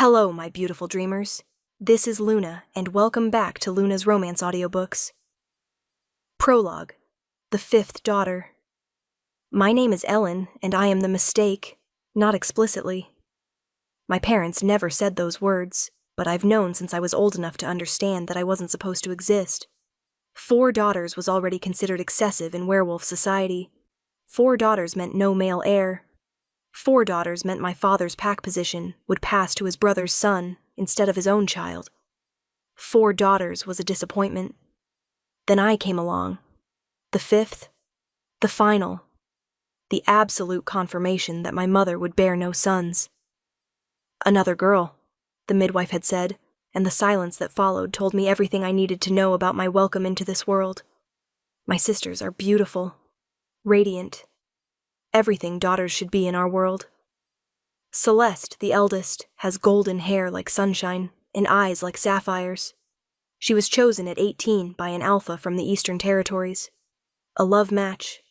Hello, my beautiful dreamers. This is Luna, and welcome back to Luna's Romance Audiobooks. Prologue: The Fifth Daughter. My name is Ellen, and I am the mistake, not explicitly. My parents never said those words, but I've known since I was old enough to understand that I wasn't supposed to exist. 4 daughters was already considered excessive in werewolf society. 4 daughters meant no male heir. 4 daughters meant my father's pack position would pass to his brother's son instead of his own child. 4 daughters was a disappointment. Then I came along. The 5th, the final, the absolute confirmation that my mother would bear no sons. Another girl, the midwife had said, and the silence that followed told me everything I needed to know about my welcome into this world. My sisters are beautiful, radiant, everything daughters should be in our world. Celeste, the eldest, has golden hair like sunshine and eyes like sapphires. She was chosen at 18 by an alpha from the Eastern Territories. A love match,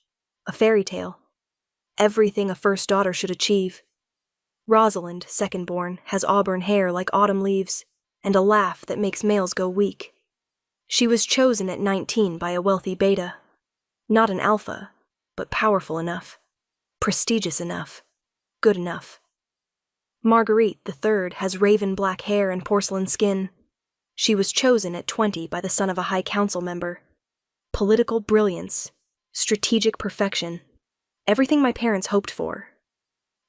a fairy tale, everything a first daughter should achieve. Rosalind, second-born, has auburn hair like autumn leaves and a laugh that makes males go weak. She was chosen at 19 by a wealthy beta. Not an alpha, but powerful enough. Prestigious enough, good enough. Marguerite, the third, has raven black hair and porcelain skin. She was chosen at 20 by the son of a high council member. Political brilliance, strategic perfection, everything my parents hoped for.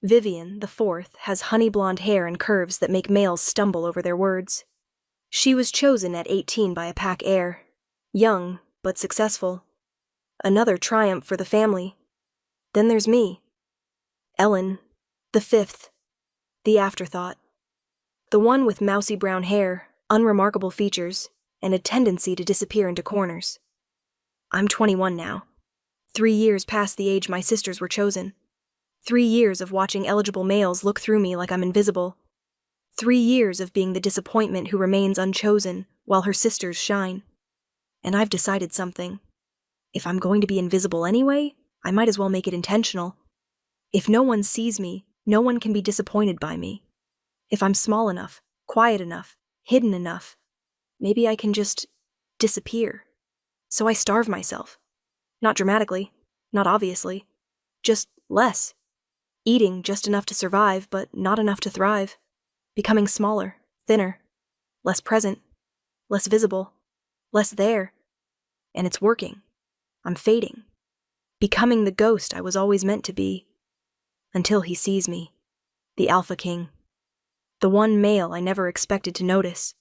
Vivian, the fourth, has honey blonde hair and curves that make males stumble over their words. She was chosen at 18 by a pack heir. Young, but successful. Another triumph for the family. Then there's me. Ellen, the 5th, the afterthought. The one with mousy brown hair, unremarkable features, and a tendency to disappear into corners. I'm 21 now. 3 years past the age my sisters were chosen. 3 years of watching eligible males look through me like I'm invisible. 3 years of being the disappointment who remains unchosen while her sisters shine. And I've decided something. If I'm going to be invisible anyway, I might as well make it intentional. If no one sees me, no one can be disappointed by me. If I'm small enough, quiet enough, hidden enough, maybe I can just disappear. So I starve myself. Not dramatically, not obviously, just less. Eating just enough to survive, but not enough to thrive. Becoming smaller, thinner, less present, less visible, less there. And it's working. I'm fading. Becoming the ghost I was always meant to be. Until he sees me. The Alpha King. The one male I never expected to notice.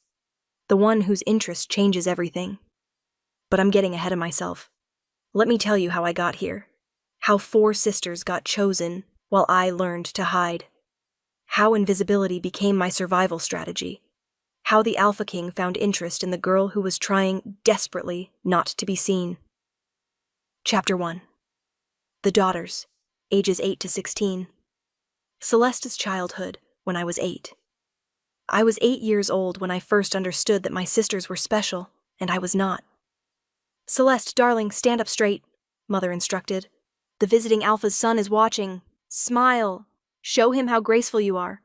The one whose interest changes everything. But I'm getting ahead of myself. Let me tell you how I got here. How 4 sisters got chosen while I learned to hide. How invisibility became my survival strategy. How the Alpha King found interest in the girl who was trying desperately not to be seen. Chapter 1. The Daughters, ages 8 to 16. Celeste's childhood, when I was 8. I was 8 years old when I first understood that my sisters were special, and I was not. Celeste, darling, stand up straight, Mother instructed. The visiting Alpha's son is watching. Smile. Show him how graceful you are.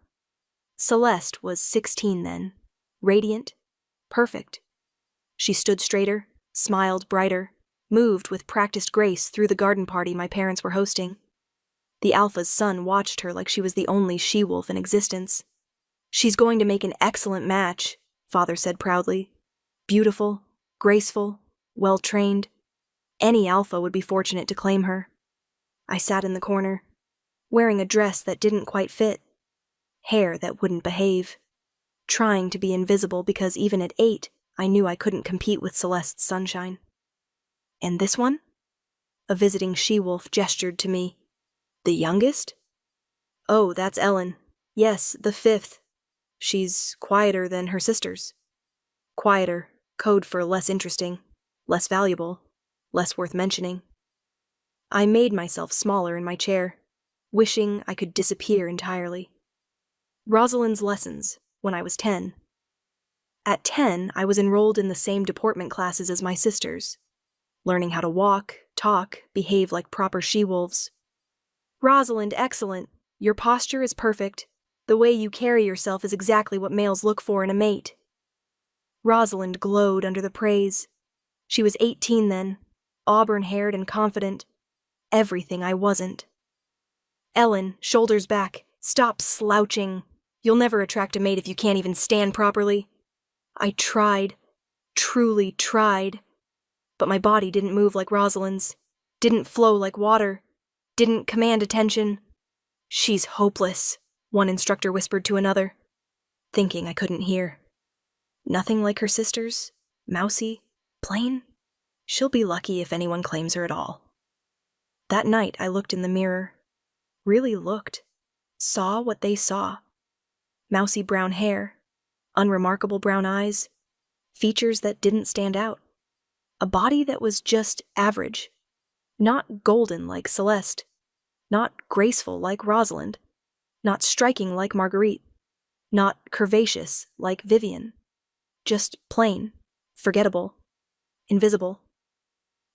Celeste was 16 then, radiant, perfect. She stood straighter, smiled brighter, moved with practiced grace through the garden party my parents were hosting. The Alpha's son watched her like she was the only she-wolf in existence. She's going to make an excellent match, Father said proudly. Beautiful, graceful, well-trained. Any alpha would be fortunate to claim her. I sat in the corner, wearing a dress that didn't quite fit, hair that wouldn't behave, trying to be invisible because even at 8, I knew I couldn't compete with Celeste's sunshine. And this one? A visiting she-wolf gestured to me. The youngest? Oh, that's Ellen. Yes, the 5th. She's quieter than her sisters. Quieter, code for less interesting, less valuable, less worth mentioning. I made myself smaller in my chair, wishing I could disappear entirely. Rosalind's lessons, when I was 10. At 10, I was enrolled in the same deportment classes as my sisters, learning how to walk, talk, behave like proper she-wolves. Rosalind, excellent. Your posture is perfect. The way you carry yourself is exactly what males look for in a mate." Rosalind glowed under the praise. She was 18 then, auburn-haired and confident. Everything I wasn't. "Ellen, shoulders back. Stop slouching. You'll never attract a mate if you can't even stand properly." I tried, truly tried. But my body didn't move like Rosalind's, didn't flow like water, didn't command attention. "She's hopeless," one instructor whispered to another, thinking I couldn't hear. "Nothing like her sisters? Mousy? Plain? She'll be lucky if anyone claims her at all." That night I looked in the mirror. Really looked. Saw what they saw. Mousy brown hair, unremarkable brown eyes, features that didn't stand out. A body that was just average. Not golden like Celeste. Not graceful like Rosalind. Not striking like Marguerite. Not curvaceous like Vivian. Just plain, forgettable, invisible.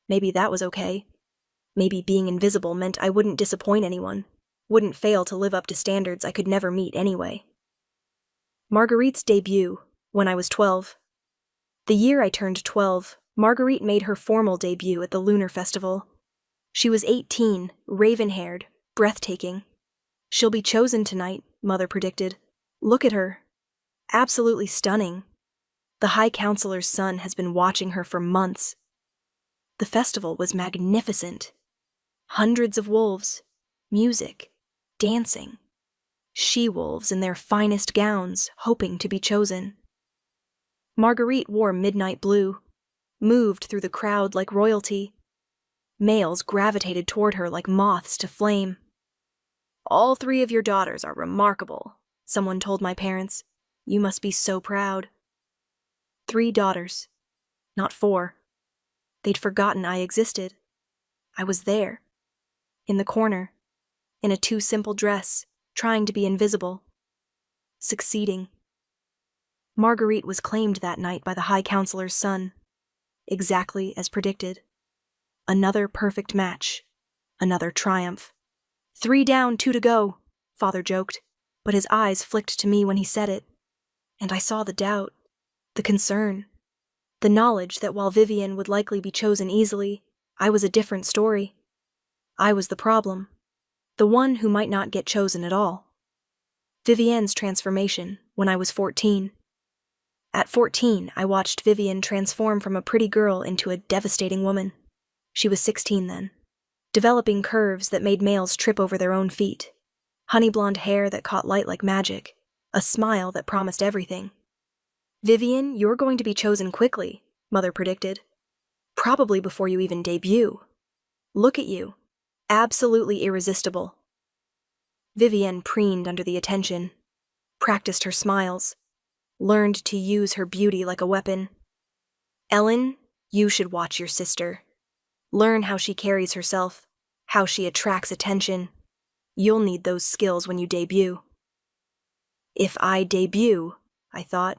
Maybe that was okay. Maybe being invisible meant I wouldn't disappoint anyone, wouldn't fail to live up to standards I could never meet anyway. Marguerite's debut, when I was 12. The year I turned 12, Marguerite made her formal debut at the Lunar Festival. She was 18, raven-haired, breathtaking. "She'll be chosen tonight," Mother predicted. "Look at her. Absolutely stunning. The High Counselor's son has been watching her for months." The festival was magnificent. Hundreds of wolves, music, dancing. She-wolves in their finest gowns, hoping to be chosen. Marguerite wore midnight blue, moved through the crowd like royalty. Males gravitated toward her like moths to flame. "All 3 of your daughters are remarkable," someone told my parents. "You must be so proud." 3 daughters, not 4. They'd forgotten I existed. I was there, in the corner, in a too simple dress, trying to be invisible. Succeeding. Marguerite was claimed that night by the High Counselor's son, exactly as predicted. Another perfect match, another triumph. 3 down, 2 to go, Father joked, but his eyes flicked to me when he said it. And I saw the doubt, the concern, the knowledge that while Vivian would likely be chosen easily, I was a different story. I was the problem, the one who might not get chosen at all. Vivian's transformation, when I was 14. At 14, I watched Vivian transform from a pretty girl into a devastating woman. She was 16 then, developing curves that made males trip over their own feet, honey blonde hair that caught light like magic, a smile that promised everything. "Vivian, you're going to be chosen quickly," Mother predicted. "Probably before you even debut. Look at you. Absolutely irresistible." Vivian preened under the attention, practiced her smiles, learned to use her beauty like a weapon. "Ellen, you should watch your sister. Learn how she carries herself, how she attracts attention. You'll need those skills when you debut." If I debut, I thought,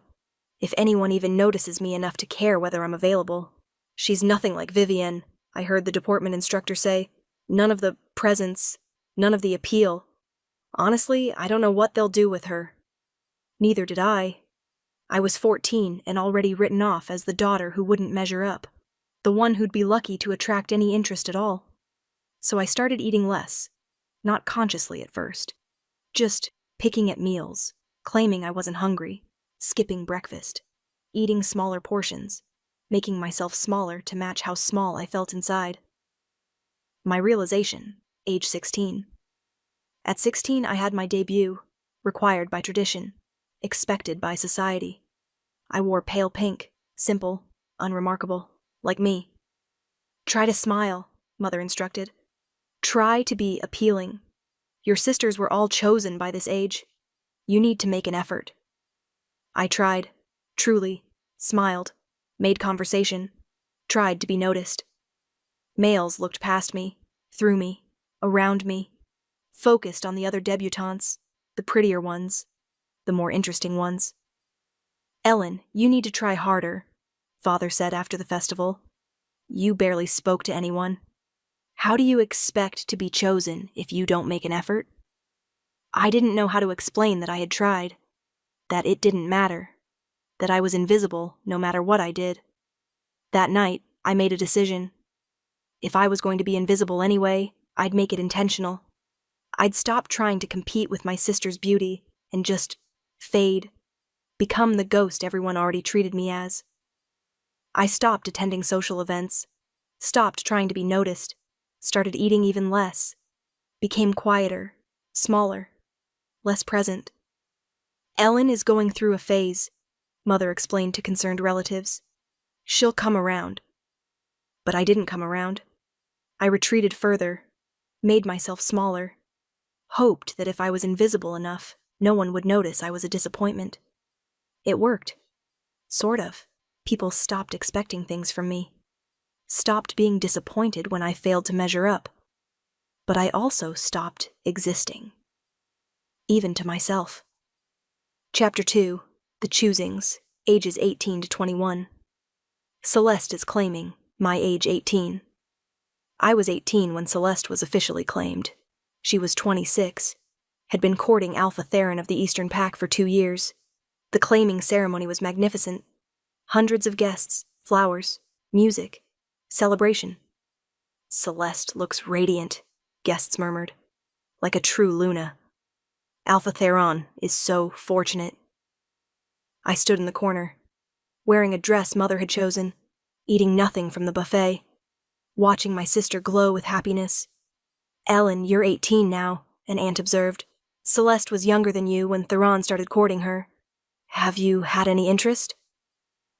if anyone even notices me enough to care whether I'm available. "She's nothing like Vivian," I heard the deportment instructor say. "None of the presence, none of the appeal. Honestly, I don't know what they'll do with her." Neither did I. I was 14 and already written off as the daughter who wouldn't measure up, the one who'd be lucky to attract any interest at all. So I started eating less, not consciously at first, just picking at meals, claiming I wasn't hungry, skipping breakfast, eating smaller portions, making myself smaller to match how small I felt inside. My realization, age 16. At 16, I had my debut, required by tradition, expected by society. I wore pale pink, simple, unremarkable, like me. "Try to smile," Mother instructed. "Try to be appealing. Your sisters were all chosen by this age. You need to make an effort." I tried, truly, smiled, made conversation, tried to be noticed. Males looked past me, through me, around me, focused on the other debutantes, the prettier ones, the more interesting ones. "Ellen, you need to try harder," Father said after the festival. "You barely spoke to anyone. How do you expect to be chosen if you don't make an effort?" I didn't know how to explain that I had tried, that it didn't matter, that I was invisible no matter what I did. That night, I made a decision. If I was going to be invisible anyway, I'd make it intentional. I'd stop trying to compete with my sister's beauty and just fade, become the ghost everyone already treated me as. I stopped attending social events, stopped trying to be noticed, started eating even less, became quieter, smaller, less present. Ellen is going through a phase, Mother explained to concerned relatives. She'll come around. But I didn't come around. I retreated further, made myself smaller, hoped that if I was invisible enough, no one would notice I was a disappointment. It worked. Sort of. People stopped expecting things from me. Stopped being disappointed when I failed to measure up. But I also stopped existing. Even to myself. Chapter 2. The Choosings, ages 18 to 21. Celeste is claiming, my age 18. I was 18 when Celeste was officially claimed. She was 26, had been courting Alpha Theron of the Eastern Pack for 2 years. The claiming ceremony was magnificent. Hundreds of guests, flowers, music, celebration. Celeste looks radiant, guests murmured, like a true Luna. Alpha Theron is so fortunate. I stood in the corner, wearing a dress Mother had chosen, eating nothing from the buffet, watching my sister glow with happiness. Ellen, you're 18 now, an aunt observed. Celeste was younger than you when Theron started courting her. Have you had any interest?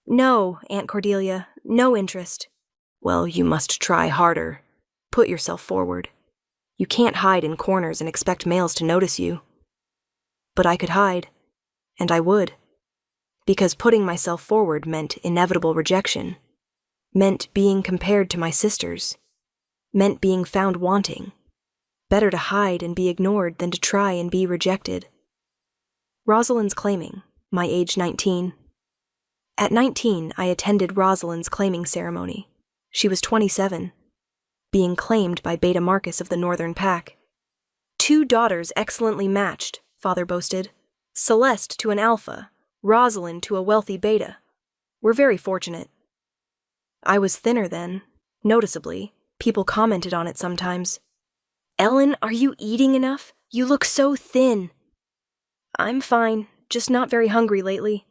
No, Aunt Cordelia, no interest. Well, you must try harder. Put yourself forward. You can't hide in corners and expect males to notice you. But I could hide, and I would. Because putting myself forward meant inevitable rejection, meant being compared to my sisters, meant being found wanting. Better to hide and be ignored than to try and be rejected. Rosalind's claiming, my age 19. At 19, I attended Rosalind's claiming ceremony. She was 27, being claimed by Beta Marcus of the Northern Pack. 2 daughters excellently matched, Father boasted. Celeste to an Alpha, Rosalind to a wealthy Beta. We're very fortunate. I was thinner then, noticeably. People commented on it sometimes. Ellen, are you eating enough? You look so thin. I'm fine, just not very hungry lately.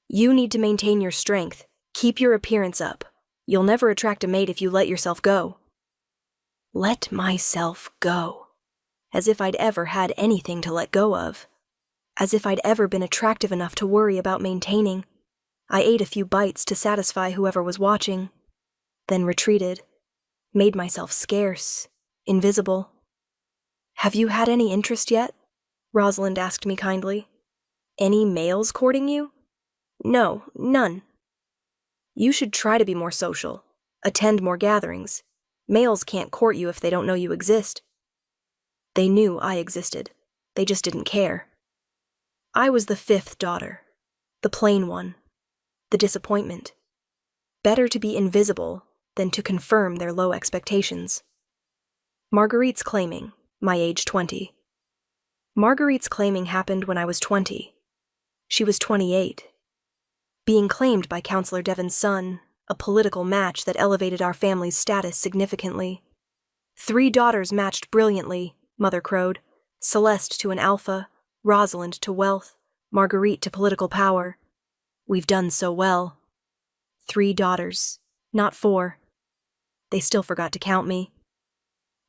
You need to maintain your strength. Keep your appearance up. You'll never attract a mate if you let yourself go. Let myself go. As if I'd ever had anything to let go of. As if I'd ever been attractive enough to worry about maintaining. I ate a few bites to satisfy whoever was watching, then retreated, made myself scarce, invisible. Have you had any interest yet? Rosalind asked me kindly. Any males courting you? No, none. You should try to be more social, attend more gatherings. Males can't court you if they don't know you exist. They knew I existed. They just didn't care. I was the 5th daughter, the plain one, the disappointment. Better to be invisible than to confirm their low expectations. Marguerite's claiming, my age 20. Marguerite's claiming happened when I was 20. She was 28. Being claimed by Counselor Devon's son, a political match that elevated our family's status significantly. 3 daughters matched brilliantly, Mother crowed. Celeste to an Alpha, Rosalind to wealth, Marguerite to political power. We've done so well. 3 daughters, not 4. They still forgot to count me.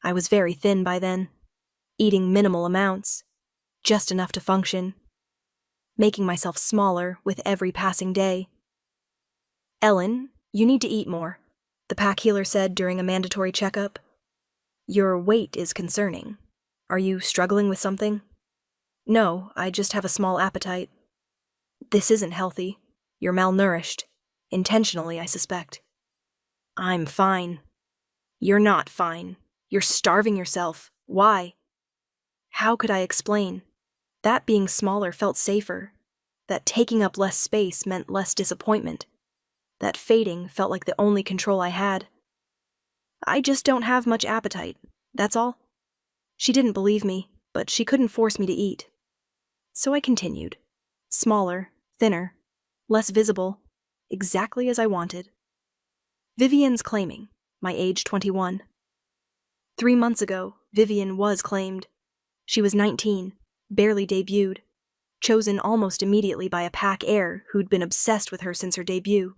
I was very thin by then, eating minimal amounts, just enough to function, making myself smaller with every passing day. Ellen, you need to eat more, the pack healer said during a mandatory checkup. Your weight is concerning. Are you struggling with something? No, I just have a small appetite. This isn't healthy. You're malnourished. Intentionally, I suspect. I'm fine. You're not fine. You're starving yourself. Why? How could I explain? That being smaller felt safer. That taking up less space meant less disappointment. That fading felt like the only control I had. I just don't have much appetite. That's all. She didn't believe me. but she couldn't force me to eat. So I continued. Smaller, thinner, less visible, exactly as I wanted. Vivian's claiming, my age 21. 3 months ago, Vivian was claimed. She was 19, barely debuted, chosen almost immediately by a pack heir who'd been obsessed with her since her debut.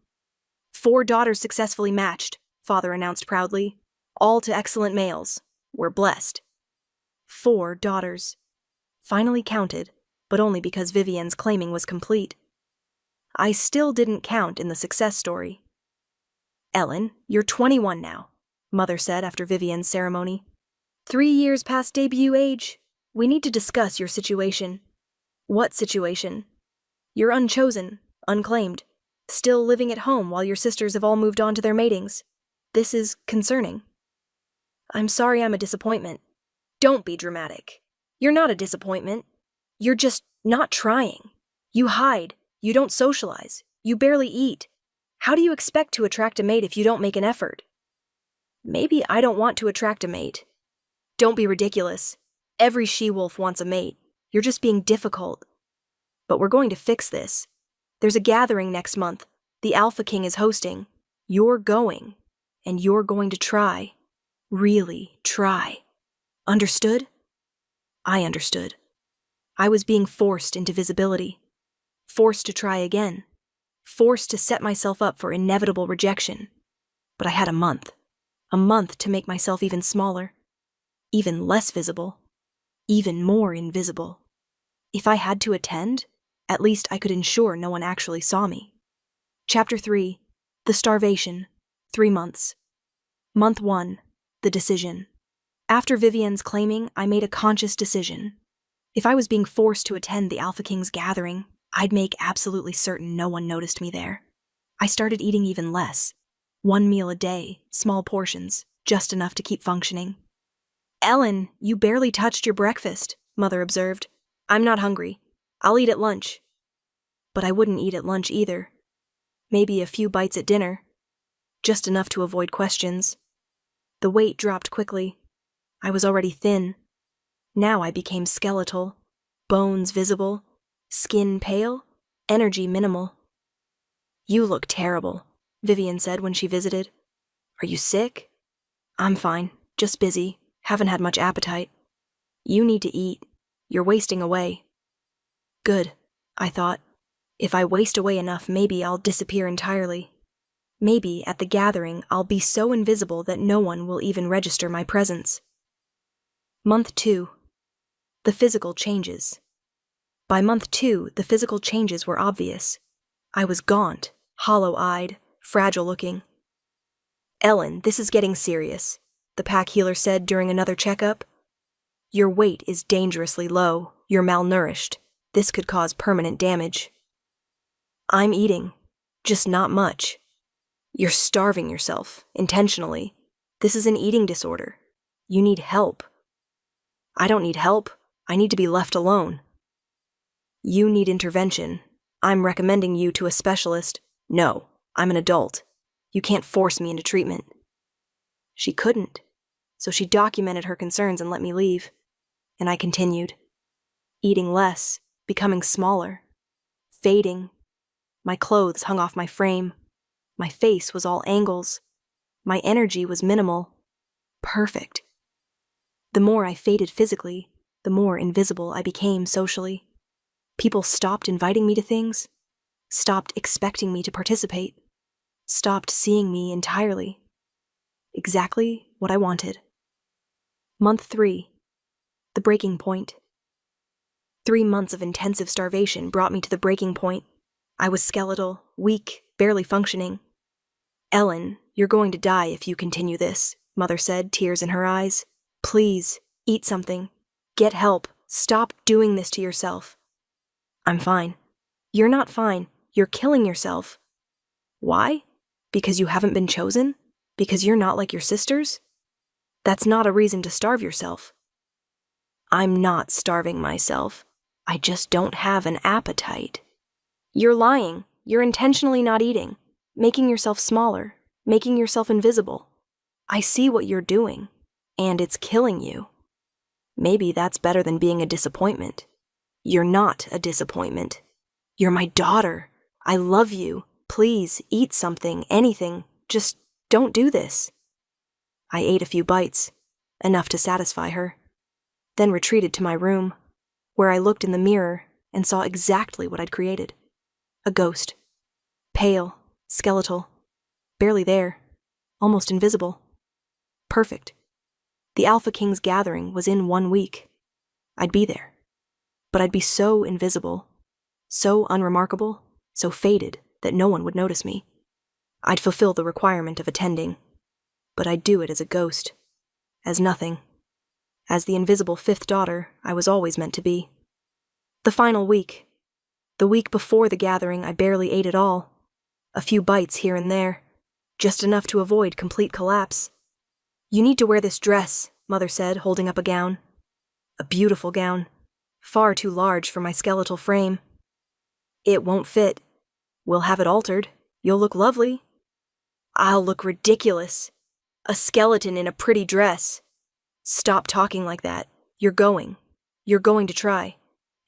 4 daughters successfully matched, father announced proudly. All to excellent males. We're blessed. 4 daughters. Finally counted, but only because Vivian's claiming was complete. I still didn't count in the success story. Ellen, you're 21 now, Mother said after Vivian's ceremony. 3 years past debut age. We need to discuss your situation. What situation? You're unchosen, unclaimed, still living at home while your sisters have all moved on to their matings. This is concerning. I'm sorry I'm a disappointment. Don't be dramatic. You're not a disappointment. You're just not trying. You hide. You don't socialize. You barely eat. How do you expect to attract a mate if you don't make an effort? Maybe I don't want to attract a mate. Don't be ridiculous. Every she-wolf wants a mate. You're just being difficult. But we're going to fix this. There's a gathering next month. The Alpha King is hosting. You're going. And you're going to try. Really try. Understood? I understood. I was being forced into visibility. Forced to try again. Forced to set myself up for inevitable rejection. But I had a month. A month to make myself even smaller. Even less visible. Even more invisible. If I had to attend, at least I could ensure no one actually saw me. Chapter 3. The Starvation. 3 months. Month 1. The Decision. After Vivian's claiming, I made a conscious decision. If I was being forced to attend the Alpha King's gathering, I'd make absolutely certain no one noticed me there. I started eating even less. 1 meal a day, small portions, just enough to keep functioning. Ellen, you barely touched your breakfast, Mother observed. I'm not hungry. I'll eat at lunch. But I wouldn't eat at lunch either. Maybe a few bites at dinner. Just enough to avoid questions. The weight dropped quickly. I was already thin. Now I became skeletal. Bones visible. Skin pale. Energy minimal. You look terrible, Vivian said when she visited. Are you sick? I'm fine. Just busy. Haven't had much appetite. You need to eat. You're wasting away. Good, I thought. If I waste away enough, maybe I'll disappear entirely. Maybe at the gathering I'll be so invisible that no one will even register my presence. Month 2. The physical changes. By month 2, the physical changes were obvious. I was gaunt, hollow-eyed, fragile-looking. Ellen, this is getting serious, the pack healer said during another checkup. Your weight is dangerously low. You're malnourished. This could cause permanent damage. I'm eating, just not much. You're starving yourself, intentionally. This is an eating disorder. You need help. I don't need help. I need to be left alone. You need intervention. I'm recommending you to a specialist. No, I'm an adult. You can't force me into treatment. She couldn't, so she documented her concerns and let me leave. And I continued. Eating less, becoming smaller, fading. My clothes hung off my frame. My face was all angles. My energy was minimal. Perfect. The more I faded physically, the more invisible I became socially. People stopped inviting me to things, stopped expecting me to participate, stopped seeing me entirely. Exactly what I wanted. Month 3. The breaking point. 3 months of intensive starvation brought me to the breaking point. I was skeletal, weak, barely functioning. Ellen, you're going to die if you continue this, Mother said, tears in her eyes. Please, eat something. Get help. Stop doing this to yourself. I'm fine. You're not fine. You're killing yourself. Why? Because you haven't been chosen? Because you're not like your sisters? That's not a reason to starve yourself. I'm not starving myself. I just don't have an appetite. You're lying. You're intentionally not eating, making yourself smaller, making yourself invisible. I see what you're doing, and it's killing you. Maybe that's better than being a disappointment. You're not a disappointment. You're my daughter. I love you. Please, eat something, anything. Just don't do this. I ate a few bites, enough to satisfy her, then retreated to my room, where I looked in the mirror and saw exactly what I'd created. A ghost. Pale, skeletal, barely there, almost invisible. Perfect. The Alpha King's gathering was in 1 week. I'd be there. But I'd be so invisible, so unremarkable, so faded that no one would notice me. I'd fulfill the requirement of attending, but I'd do it as a ghost, as nothing, as the invisible fifth daughter I was always meant to be. The final week, the week before the gathering, I barely ate at all. A few bites here and there, just enough to avoid complete collapse. "You need to wear this dress," Mother said, holding up a gown. A beautiful gown, far too large for my skeletal frame. "It won't fit. We'll have it altered. You'll look lovely." "I'll look ridiculous. A skeleton in a pretty dress." "Stop talking like that. You're going. You're going to try.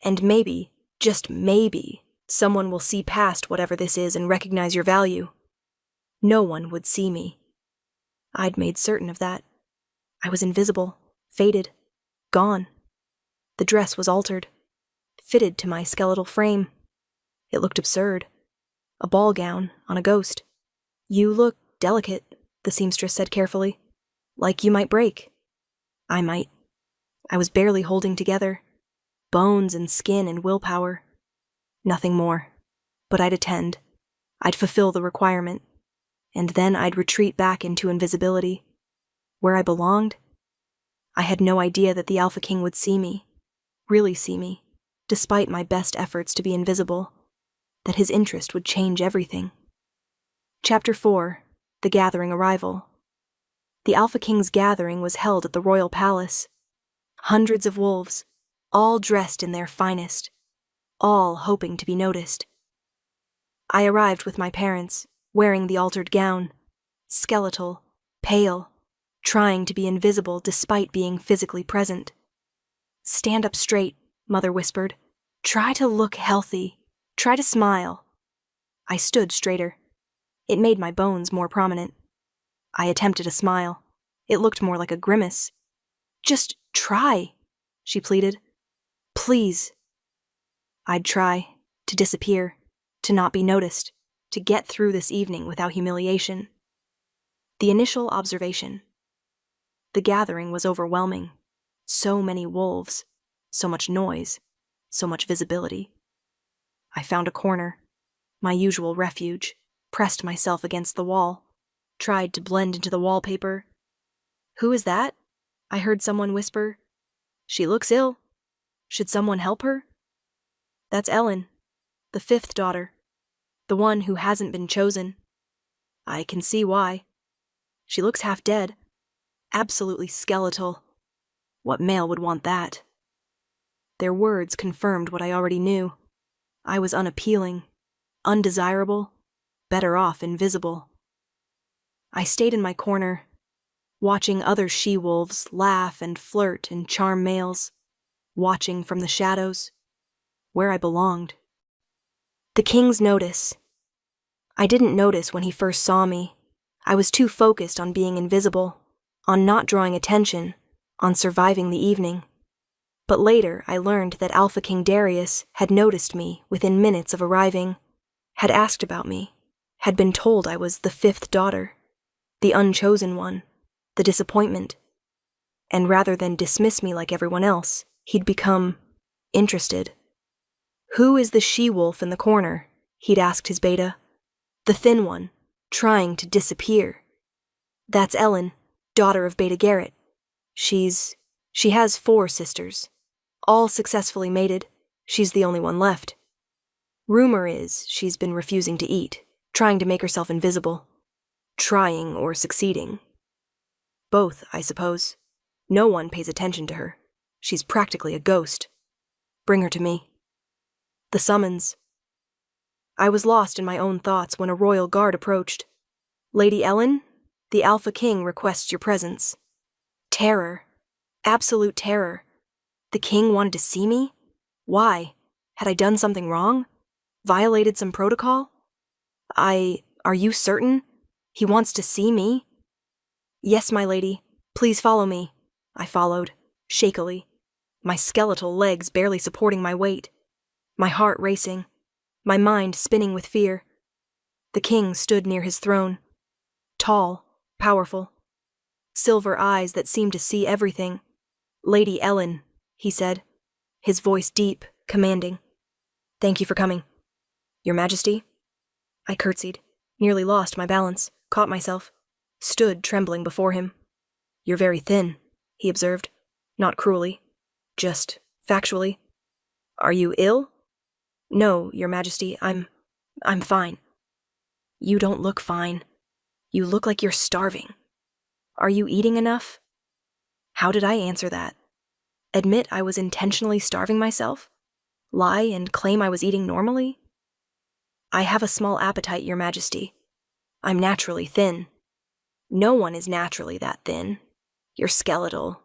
And maybe, just maybe, someone will see past whatever this is and recognize your value." No one would see me. I'd made certain of that. I was invisible, faded, gone. The dress was altered, fitted to my skeletal frame. It looked absurd. A ball gown on a ghost. "You look delicate," the seamstress said carefully. "Like you might break." I might. I was barely holding together. Bones and skin and willpower. Nothing more. But I'd attend. I'd fulfill the requirement. And then I'd retreat back into invisibility. Where I belonged? I had no idea that the Alpha King would see me. Really see me. Despite my best efforts to be invisible. That his interest would change everything. Chapter 4. The Gathering Arrival. The Alpha King's gathering was held at the royal palace. Hundreds of wolves, all dressed in their finest, all hoping to be noticed. I arrived with my parents, wearing the altered gown, skeletal, pale, trying to be invisible despite being physically present. "Stand up straight," Mother whispered. "Try to look healthy. Try to smile." I stood straighter. It made my bones more prominent. I attempted a smile. It looked more like a grimace. "Just try," she pleaded. "Please." I'd try, to disappear, to not be noticed, to get through this evening without humiliation. The initial observation. The gathering was overwhelming. So many wolves, so much noise, so much visibility. I found a corner, my usual refuge, pressed myself against the wall, tried to blend into the wallpaper. "Who is that?" I heard someone whisper. "She looks ill. Should someone help her?" "That's Ellen, the fifth daughter, the one who hasn't been chosen." "I can see why. She looks half dead, absolutely skeletal. What male would want that?" Their words confirmed what I already knew. I was unappealing, undesirable, better off invisible. I stayed in my corner, watching other she-wolves laugh and flirt and charm males, watching from the shadows, where I belonged. The king's notice. I didn't notice when he first saw me. I was too focused on being invisible, on not drawing attention, on surviving the evening. But later I learned that Alpha King Darius had noticed me within minutes of arriving, had asked about me, had been told I was the fifth daughter, the unchosen one, the disappointment. And rather than dismiss me like everyone else, he'd become interested. "Who is the she-wolf in the corner?" he'd asked his beta. "The thin one, trying to disappear." "That's Ellen, daughter of Beta Garrett. She has 4 sisters, all successfully mated. She's the only one left. Rumor is she's been refusing to eat, trying to make herself invisible. Trying or succeeding. Both, I suppose. No one pays attention to her. She's practically a ghost. Bring her to me." The summons. I was lost in my own thoughts when a royal guard approached. "Lady Ellen, the Alpha King requests your presence." Terror. Absolute terror. The king wanted to see me? Why? Had I done something wrong? Violated some protocol? Are you certain? He wants to see me? Yes, my lady. Please follow me. I followed, shakily, my skeletal legs barely supporting my weight, my heart racing, my mind spinning with fear. The king stood near his throne, tall, powerful, silver eyes that seemed to see everything. Lady Ellen, he said, his voice deep, commanding. Thank you for coming. Your Majesty? I curtsied, nearly lost my balance, caught myself, stood trembling before him. You're very thin, he observed, not cruelly, just factually. Are you ill? No, Your Majesty, I'm fine. You don't look fine. You look like you're starving. Are you eating enough? How did I answer that? Admit I was intentionally starving myself? Lie and claim I was eating normally? I have a small appetite, Your Majesty. I'm naturally thin. No one is naturally that thin. You're skeletal.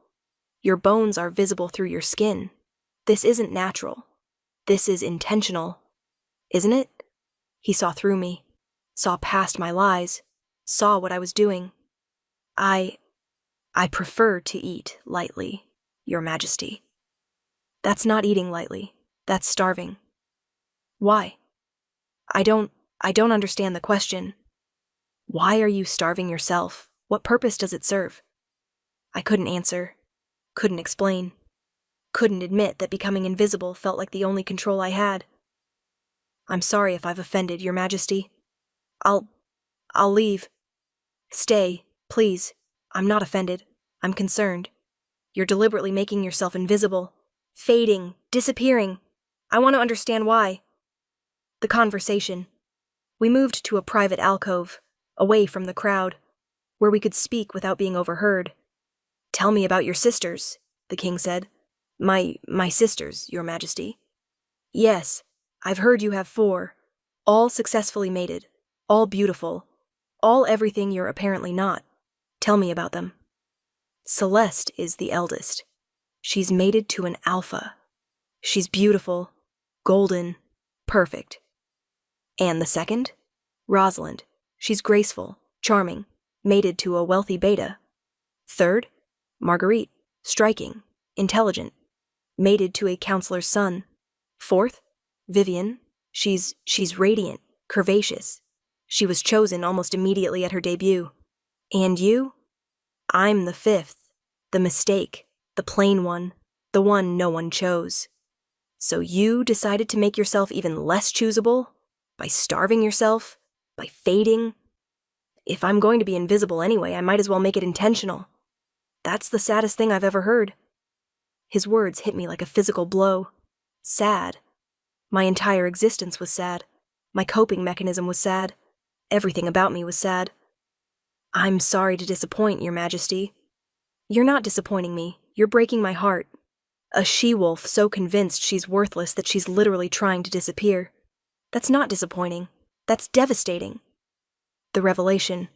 Your bones are visible through your skin. This isn't natural. This is intentional. Isn't it? He saw through me, saw past my lies, saw what I was doing. I prefer to eat lightly, Your Majesty. That's not eating lightly. That's starving. Why? I don't understand the question. Why are you starving yourself? What purpose does it serve? I couldn't answer, couldn't explain, couldn't admit that becoming invisible felt like the only control I had. I'm sorry if I've offended, Your Majesty. I'll leave. Stay, please. I'm not offended. I'm concerned. You're deliberately making yourself invisible, fading, disappearing. I want to understand why. The conversation. We moved to a private alcove, away from the crowd, where we could speak without being overheard. Tell me about your sisters, the king said. My sisters, Your Majesty. Yes, I've heard you have 4, all successfully mated, all beautiful, all everything you're apparently not. Tell me about them. Celeste is the eldest. She's mated to an alpha. She's beautiful, golden, perfect. And the second? Rosalind. She's graceful, charming, mated to a wealthy beta. Third? Marguerite. Striking, intelligent, mated to a counselor's son. Fourth? Vivian. She's radiant, curvaceous. She was chosen almost immediately at her debut. And you? I'm the 5th, the mistake, the plain one, the one no one chose. So you decided to make yourself even less choosable? By starving yourself? By fading? If I'm going to be invisible anyway, I might as well make it intentional. That's the saddest thing I've ever heard. His words hit me like a physical blow. Sad. My entire existence was sad. My coping mechanism was sad. Everything about me was sad. I'm sorry to disappoint, Your Majesty. You're not disappointing me. You're breaking my heart. A she-wolf so convinced she's worthless that she's literally trying to disappear. That's not disappointing. That's devastating. The revelation.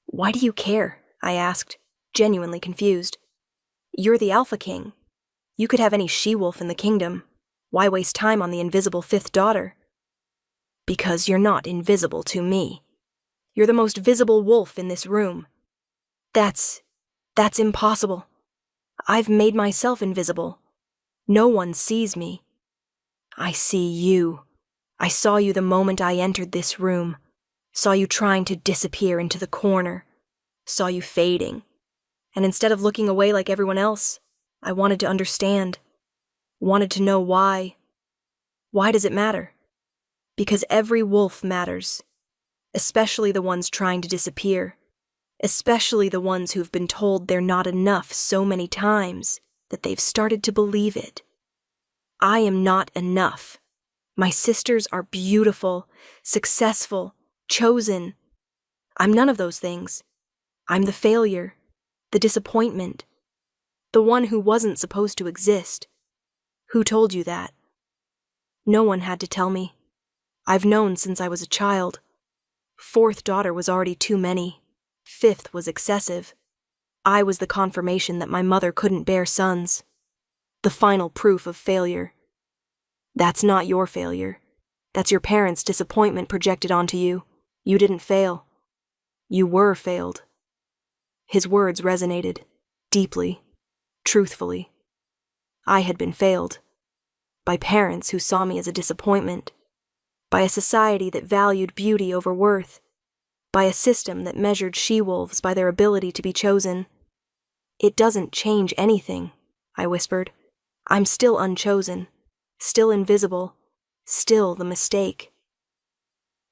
Why do you care? I asked, genuinely confused. You're the Alpha King. You could have any she-wolf in the kingdom. Why waste time on the invisible 5th daughter? Because you're not invisible to me. You're the most visible wolf in this room. That's impossible. I've made myself invisible. No one sees me. I see you. I saw you the moment I entered this room. Saw you trying to disappear into the corner. Saw you fading. And instead of looking away like everyone else, I wanted to understand. Wanted to know why. Why does it matter? Because every wolf matters. Especially the ones trying to disappear. Especially the ones who've been told they're not enough so many times that they've started to believe it. I am not enough. My sisters are beautiful, successful, chosen. I'm none of those things. I'm the failure, the disappointment, the one who wasn't supposed to exist. Who told you that? No one had to tell me. I've known since I was a child. 4th daughter was already too many. 5th was excessive. I was the confirmation that my mother couldn't bear sons. The final proof of failure. That's not your failure. That's your parents' disappointment projected onto you. You didn't fail. You were failed. His words resonated, deeply, truthfully. I had been failed. By parents who saw me as a disappointment. By a society that valued beauty over worth. By a system that measured she-wolves by their ability to be chosen. It doesn't change anything, I whispered. I'm still unchosen, still invisible, still the mistake.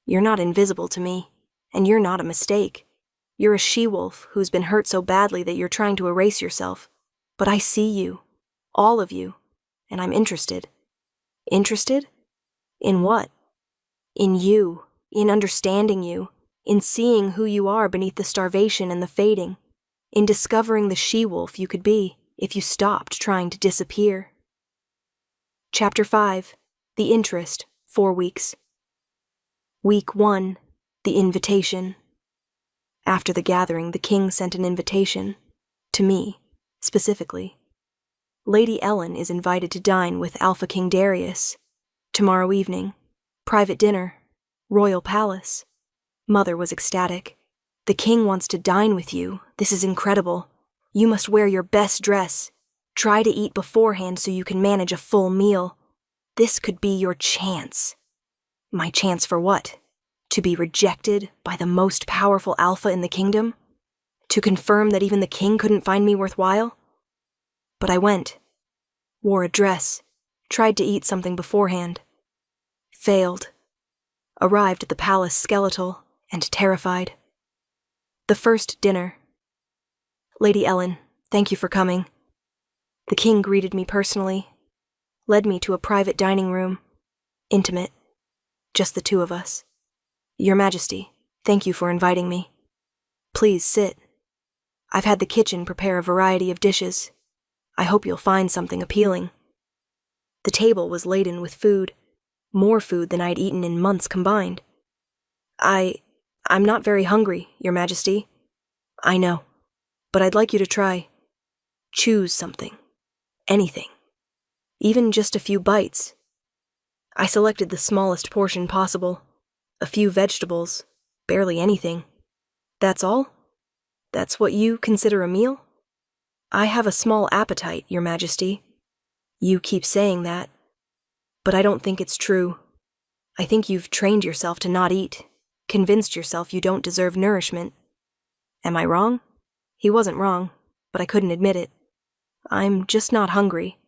You're not invisible to me, and you're not a mistake. You're a she-wolf who's been hurt so badly that you're trying to erase yourself. But I see you, all of you, and I'm interested. Interested? In what? In you, in understanding you, in seeing who you are beneath the starvation and the fading, in discovering the she-wolf you could be if you stopped trying to disappear. Chapter 5. The Interest, 4 weeks. Week 1. The Invitation. After the gathering, the king sent an invitation. To me, specifically. Lady Ellen is invited to dine with Alpha King Darius. Tomorrow evening. Private dinner. Royal palace. Mother was ecstatic. The king wants to dine with you. This is incredible. You must wear your best dress. Try to eat beforehand so you can manage a full meal. This could be your chance. My chance for what? To be rejected by the most powerful alpha in the kingdom? To confirm that even the king couldn't find me worthwhile? But I went. Wore a dress. Tried to eat something beforehand. Failed. Arrived at the palace skeletal and terrified. The first dinner. Lady Ellen, thank you for coming. The king greeted me personally, led me to a private dining room, intimate, just the two of us. Your Majesty, thank you for inviting me. Please sit. I've had the kitchen prepare a variety of dishes. I hope you'll find something appealing. The table was laden with food, more food than I'd eaten in months combined. I'm not very hungry, Your Majesty. I know, but I'd like you to try. Choose something. Anything. Even just a few bites. I selected the smallest portion possible. A few vegetables. Barely anything. That's all? That's what you consider a meal? I have a small appetite, Your Majesty. You keep saying that. But I don't think it's true. I think you've trained yourself to not eat. Convinced yourself you don't deserve nourishment. Am I wrong? He wasn't wrong, but I couldn't admit it. I'm just not hungry.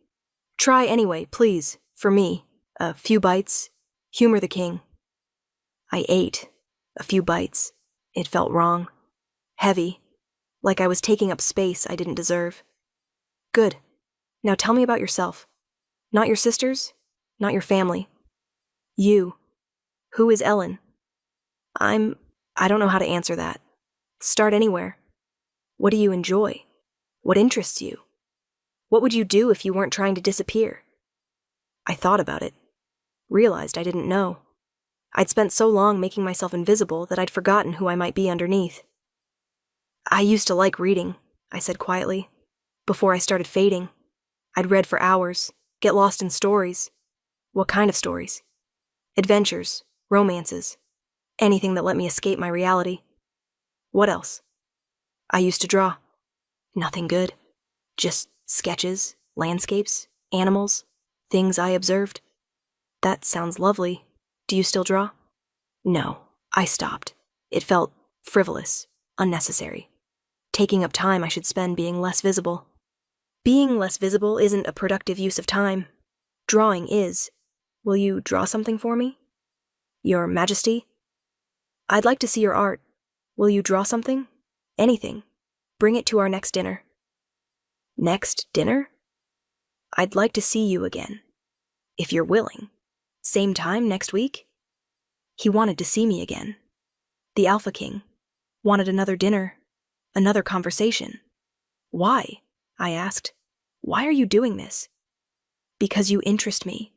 Try anyway, please, for me. A few bites. Humor the king. I ate. A few bites. It felt wrong. Heavy. Like I was taking up space I didn't deserve. Good. Now tell me about yourself. Not your sisters, not your family. You. Who is Ellen? I don't know how to answer that. Start anywhere. What do you enjoy? What interests you? What would you do if you weren't trying to disappear? I thought about it. Realized I didn't know. I'd spent so long making myself invisible that I'd forgotten who I might be underneath. I used to like reading, I said quietly. Before I started fading. I'd read for hours, get lost in stories. What kind of stories? Adventures, romances, anything that let me escape my reality. What else? I used to draw. Nothing good. Just sketches, landscapes, animals, things I observed. That sounds lovely. Do you still draw? No, I stopped. It felt frivolous, unnecessary. Taking up time I should spend being less visible. Being less visible isn't a productive use of time. Drawing is. Will you draw something for me? Your Majesty? I'd like to see your art. Will you draw something? Anything. Bring it to our next dinner. Next dinner? I'd like to see you again. If you're willing. Same time next week? He wanted to see me again. The Alpha King wanted another dinner, another conversation. Why? I asked. Why are you doing this? Because you interest me,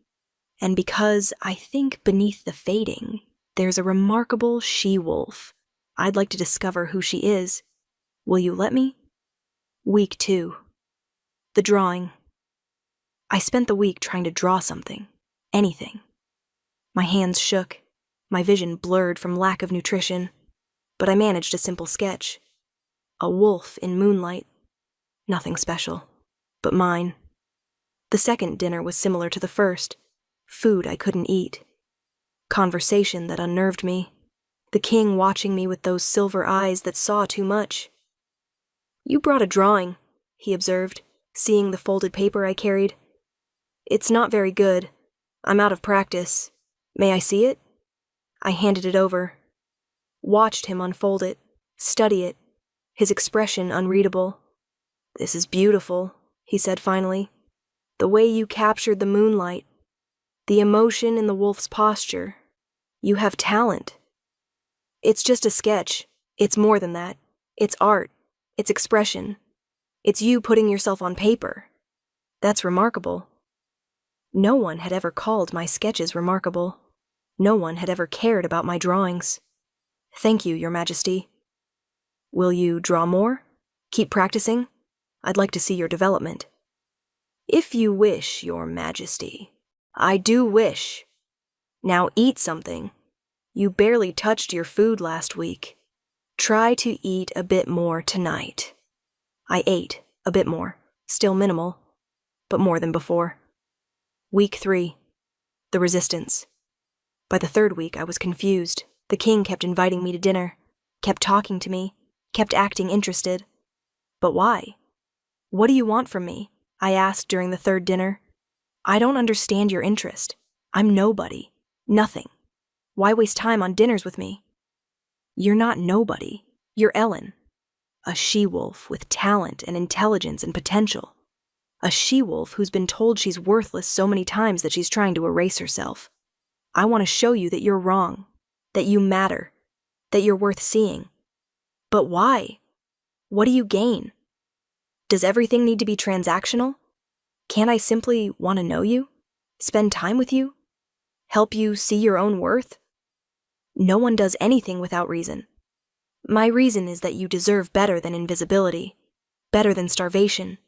and because I think beneath the fading, there's a remarkable she-wolf. I'd like to discover who she is. Will you let me? Week 2. The drawing. I spent the week trying to draw something. Anything. My hands shook, my vision blurred from lack of nutrition, but I managed a simple sketch. A wolf in moonlight. Nothing special, but mine. The second dinner was similar to the first. Food I couldn't eat. Conversation that unnerved me. The king watching me with those silver eyes that saw too much. "You brought a drawing," he observed, seeing the folded paper I carried. "It's not very good. I'm out of practice. May I see it?" I handed it over. Watched him unfold it, study it, his expression unreadable. "This is beautiful," he said finally. "The way you captured the moonlight, the emotion in the wolf's posture. You have talent." "It's just a sketch. It's more than that. It's art. It's expression. It's you putting yourself on paper. That's remarkable." No one had ever called my sketches remarkable. No one had ever cared about my drawings. "Thank you, Your Majesty." "Will you draw more? Keep practicing? I'd like to see your development." "If you wish, Your Majesty. I do wish. Now eat something. You barely touched your food last week. Try to eat a bit more tonight." I ate a bit more, still minimal, but more than before. Week 3. The resistance. By the third week, I was confused. The king kept inviting me to dinner, kept talking to me, kept acting interested. But why? "What do you want from me?" I asked during the third dinner. "I don't understand your interest. I'm nobody. Nothing. Why waste time on dinners with me?" "You're not nobody. You're Ellen. A she-wolf with talent and intelligence and potential. A she-wolf who's been told she's worthless so many times that she's trying to erase herself. I want to show you that you're wrong, that you matter, that you're worth seeing." "But why? What do you gain? Does everything need to be transactional? Can't I simply want to know you? Spend time with you? Help you see your own worth?" "No one does anything without reason. My reason is that you deserve better than invisibility, better than starvation,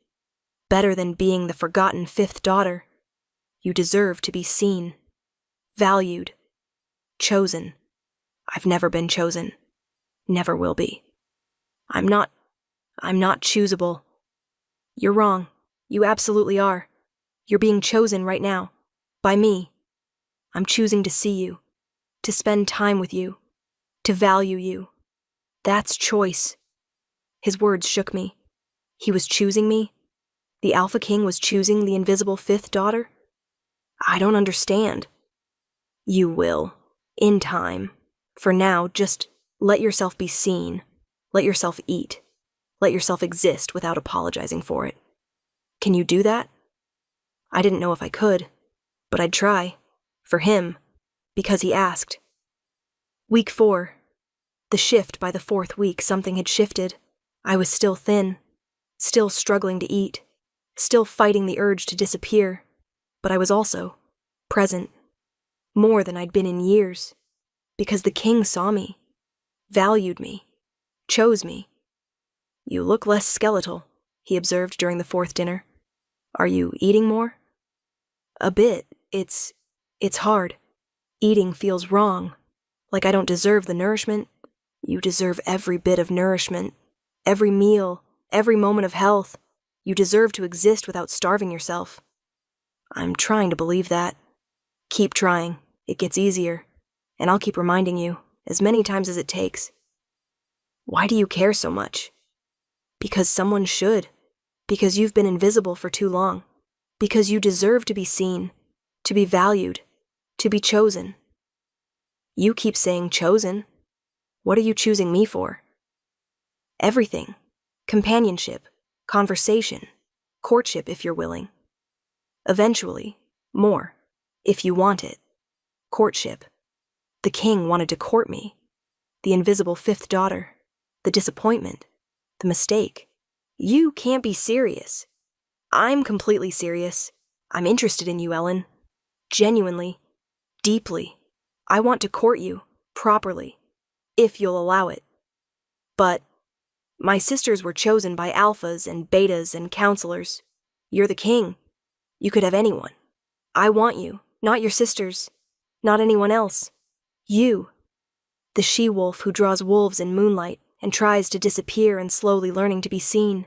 better than being the forgotten fifth daughter. You deserve to be seen, valued, chosen. I've never been chosen, never will be. I'm not choosable." "You're wrong. You absolutely are. You're being chosen right now. By me. I'm choosing to see you, to spend time with you, to value you. That's choice." His words shook me. He was choosing me? The Alpha King was choosing the invisible fifth daughter? I don't understand. "You will. In time. For now, just let yourself be seen. Let yourself eat. Let yourself exist without apologizing for it. Can you do that?" I didn't know if I could, but I'd try. For him. Because he asked. Week 4. The shift by the 4th week, something had shifted. I was still thin, still struggling to eat, still fighting the urge to disappear, but I was also present, more than I'd been in years, because the king saw me, valued me, chose me. "You look less skeletal," he observed during the 4th dinner. "Are you eating more?" "A bit. It's hard. Eating feels wrong, like I don't deserve the nourishment." "You deserve every bit of nourishment, every meal, every moment of health. You deserve to exist without starving yourself." "I'm trying to believe that." "Keep trying. It gets easier. And I'll keep reminding you, as many times as it takes." "Why do you care so much?" "Because someone should. Because you've been invisible for too long. Because you deserve to be seen, to be valued, to be chosen." "You keep saying chosen. What are you choosing me for?" "Everything. Companionship, conversation, courtship if you're willing. Eventually, more, if you want it. Courtship. The king wanted to court me. The invisible fifth daughter. The disappointment. The mistake. You can't be serious." "I'm completely serious. I'm interested in you, Ellen. Genuinely. Deeply. I want to court you, properly. If you'll allow it. But my sisters were chosen by alphas and betas and counselors. You're the king. You could have anyone. I want you, not your sisters, not anyone else. You. The she-wolf who draws wolves in moonlight and tries to disappear and slowly learning to be seen.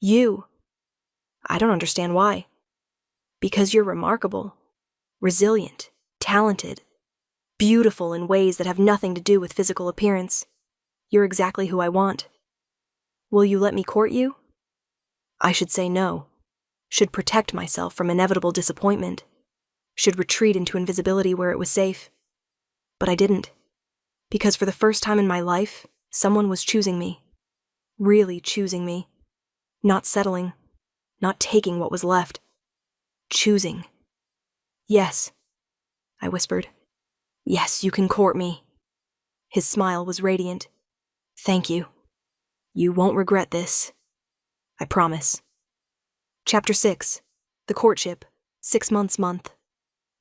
You. I don't understand why. Because you're remarkable, resilient, talented, beautiful in ways that have nothing to do with physical appearance. You're exactly who I want. Will you let me court you? I should say no. Should protect myself from inevitable disappointment. Should retreat into invisibility where it was safe. But I didn't. Because for the first time in my life, someone was choosing me. Really choosing me. Not settling. Not taking what was left. Choosing. Yes, I whispered. Yes, you can court me. His smile was radiant. Thank you. You won't regret this. I promise. Chapter 6. The Courtship. 6 months month.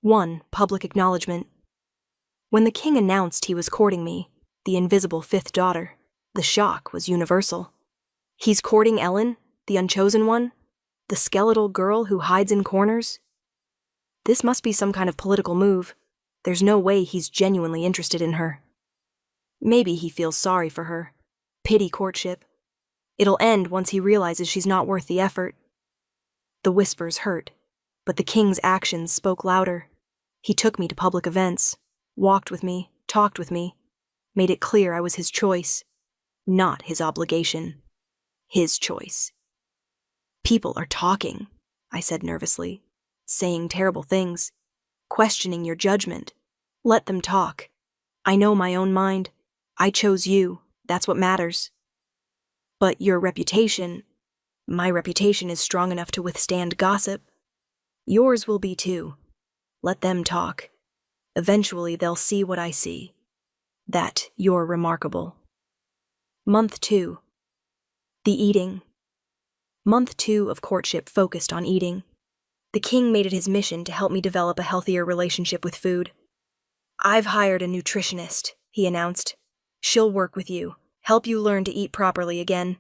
1. Public acknowledgement. When the king announced he was courting me, the invisible fifth daughter, the shock was universal. He's courting Ellen, the unchosen one? The skeletal girl who hides in corners? This must be some kind of political move. There's no way he's genuinely interested in her. Maybe he feels sorry for her. Pity courtship. It'll end once he realizes she's not worth the effort. The whispers hurt, but the king's actions spoke louder. He took me to public events, walked with me, talked with me, made it clear I was his choice, not his obligation. His choice. People are talking, I said nervously, saying terrible things, questioning your judgment. Let them talk. I know my own mind. I chose you. That's what matters. But your reputation, my reputation is strong enough to withstand gossip. Yours will be too. Let them talk. Eventually they'll see what I see. That you're remarkable. Month 2. The eating. Month 2 of courtship focused on eating. The king made it his mission to help me develop a healthier relationship with food. I've hired a nutritionist, he announced. She'll work with you, help you learn to eat properly again,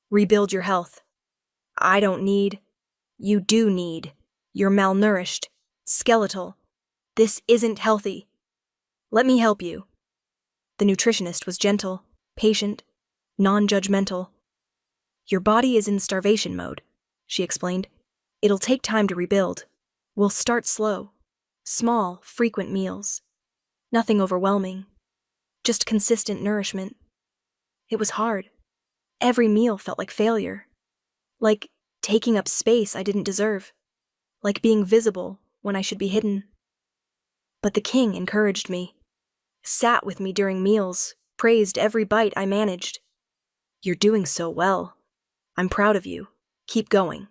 rebuild your health. I don't need. You do need. You're malnourished, skeletal. This isn't healthy. Let me help you. The nutritionist was gentle, patient, non-judgmental. Your body is in starvation mode, she explained. It'll take time to rebuild. We'll start slow. Small, frequent meals. Nothing overwhelming. Just consistent nourishment. It was hard. Every meal felt like failure. Like taking up space I didn't deserve. Like being visible when I should be hidden. But the king encouraged me. Sat with me during meals, praised every bite I managed. You're doing so well. I'm proud of you. Keep going.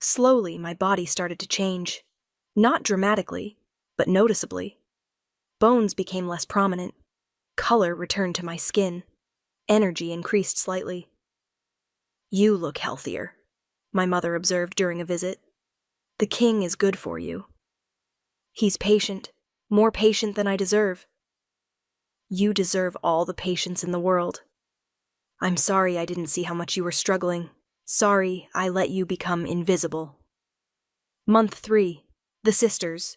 Slowly, my body started to change. Not dramatically, but noticeably. Bones became less prominent. Color returned to my skin. Energy increased slightly. You look healthier, my mother observed during a visit. The king is good for you. He's patient, more patient than I deserve. You deserve all the patience in the world. I'm sorry I didn't see how much you were struggling. Sorry I let you become invisible. Month 3. The sisters.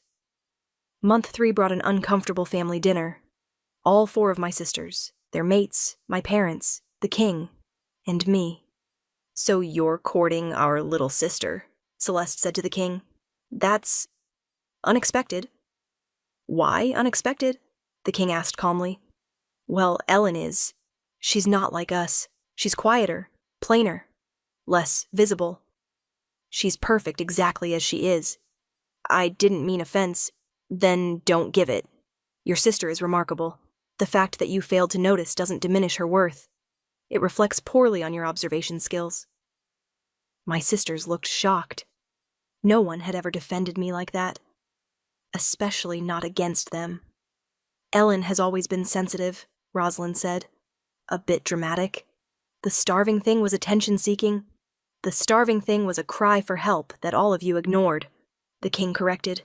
Month 3 brought an uncomfortable family dinner. All 4 of my sisters, their mates, my parents, the king, and me. So you're courting our little sister, Celeste said to the king. That's unexpected. Why unexpected? The king asked calmly. Well, Ellen is. She's not like us. She's quieter, plainer, less visible. She's perfect exactly as she is. I didn't mean offense. Then don't give it. Your sister is remarkable. The fact that you failed to notice doesn't diminish her worth. It reflects poorly on your observation skills. My sisters looked shocked. No one had ever defended me like that. Especially not against them. Ellen has always been sensitive, Rosalind said. A bit dramatic. The starving thing was attention-seeking. The starving thing was a cry for help that all of you ignored, the king corrected.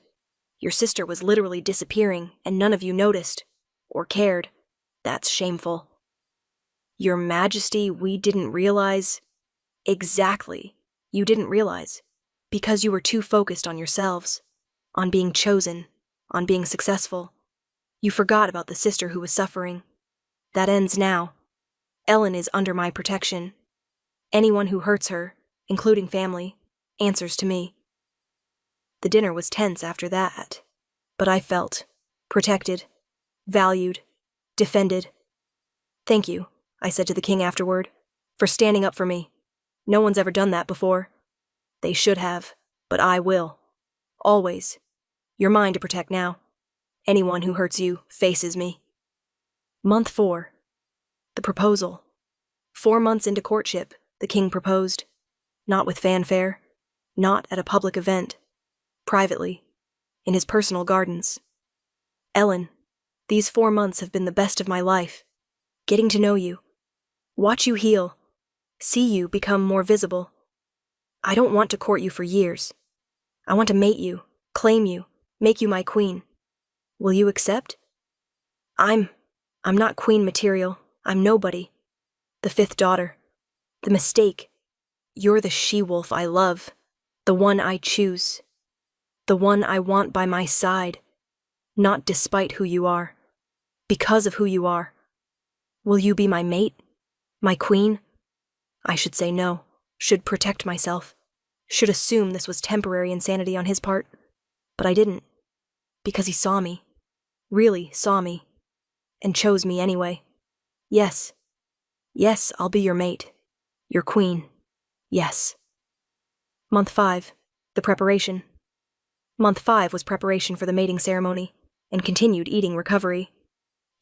Your sister was literally disappearing, and none of you noticed, or cared. That's shameful. Your Majesty, we didn't realize. Exactly. You didn't realize. Because you were too focused on yourselves, on being chosen, on being successful. You forgot about the sister who was suffering. That ends now. Ellen is under my protection. Anyone who hurts her, including family, answers to me. The dinner was tense after that, but I felt protected, valued, defended. Thank you, I said to the king afterward, for standing up for me. No one's ever done that before. They should have, but I will. Always. You're mine to protect now. Anyone who hurts you faces me. Month 4. The proposal. 4 months into courtship, the king proposed. Not with fanfare. Not at a public event. Privately. In his personal gardens. Ellen, these 4 months have been the best of my life. Getting to know you. Watch you heal. See you become more visible. I don't want to court you for years. I want to mate you, claim you, make you my queen. Will you accept? I'm not queen material. I'm nobody. The 5th daughter. The mistake. You're the she-wolf I love. The one I choose. The one I want by my side. Not despite who you are. Because of who you are. Will you be my mate? My queen? I should say no. Should protect myself. Should assume this was temporary insanity on his part. But I didn't. Because he saw me. Really saw me. And chose me anyway. Yes. Yes, I'll be your mate. Your queen. Yes. Month 5. The preparation. Month 5 was preparation for the mating ceremony, and continued eating recovery.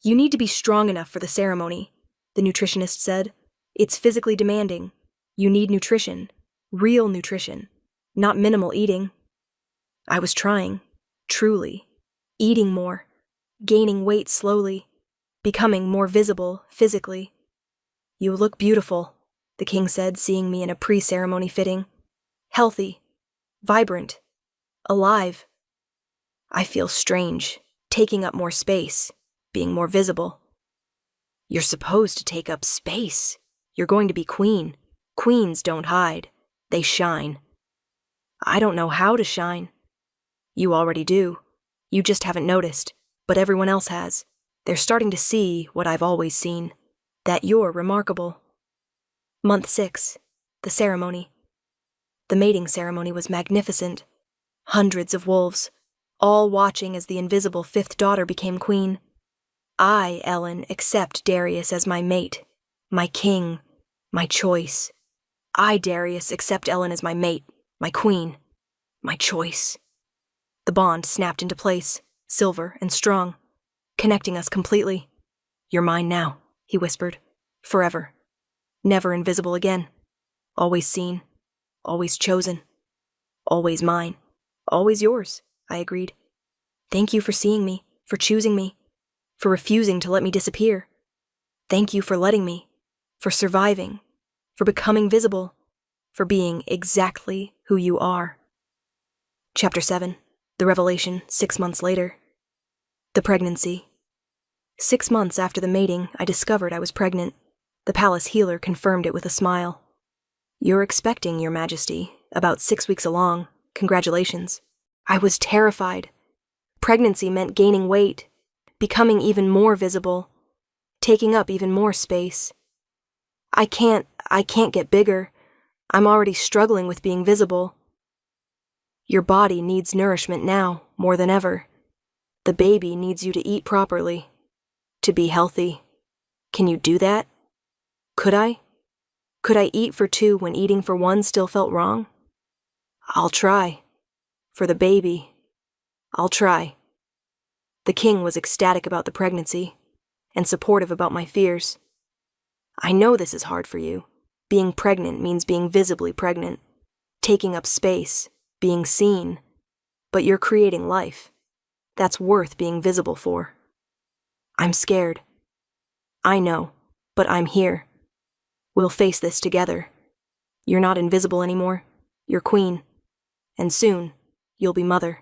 You need to be strong enough for the ceremony, the nutritionist said. It's physically demanding. You need nutrition. Real nutrition. Not minimal eating. I was trying. Truly. Eating more. Gaining weight slowly. Becoming more visible physically. You look beautiful, the king said, seeing me in a pre-ceremony fitting. Healthy. Vibrant. Alive. I feel strange. Taking up more space. Being more visible. You're supposed to take up space. You're going to be queen. Queens don't hide. They shine. I don't know how to shine. You already do. You just haven't noticed, but everyone else has. They're starting to see what I've always seen. That you're remarkable. Month 6. The ceremony. The mating ceremony was magnificent. Hundreds of wolves, all watching as the invisible 5th daughter became queen. I, Ellen, accept Darius as my mate, my king, my choice. I, Darius, accept Ellen as my mate, my queen, my choice. The bond snapped into place, silver and strong, connecting us completely. You're mine now, he whispered. Forever. Never invisible again. Always seen. Always chosen. Always mine. Always yours, I agreed. Thank you for seeing me, for choosing me, for refusing to let me disappear. Thank you for letting me, for surviving, for becoming visible, for being exactly who you are. Chapter 7. The revelation 6 months later. The pregnancy. 6 months after the mating, I discovered I was pregnant. The palace healer confirmed it with a smile. You're expecting, Your Majesty, about 6 weeks along. Congratulations. I was terrified. Pregnancy meant gaining weight, becoming even more visible, taking up even more space. I can't get bigger. I'm already struggling with being visible. Your body needs nourishment now, more than ever. The baby needs you to eat properly, to be healthy. Can you do that? Could I? Could I eat for 2 when eating for 1 still felt wrong? I'll try. For the baby. I'll try. The king was ecstatic about the pregnancy, and supportive about my fears. I know this is hard for you. Being pregnant means being visibly pregnant, taking up space, being seen. But you're creating life. That's worth being visible for. I'm scared. I know, but I'm here. We'll face this together. You're not invisible anymore. You're queen. And soon, you'll be mother.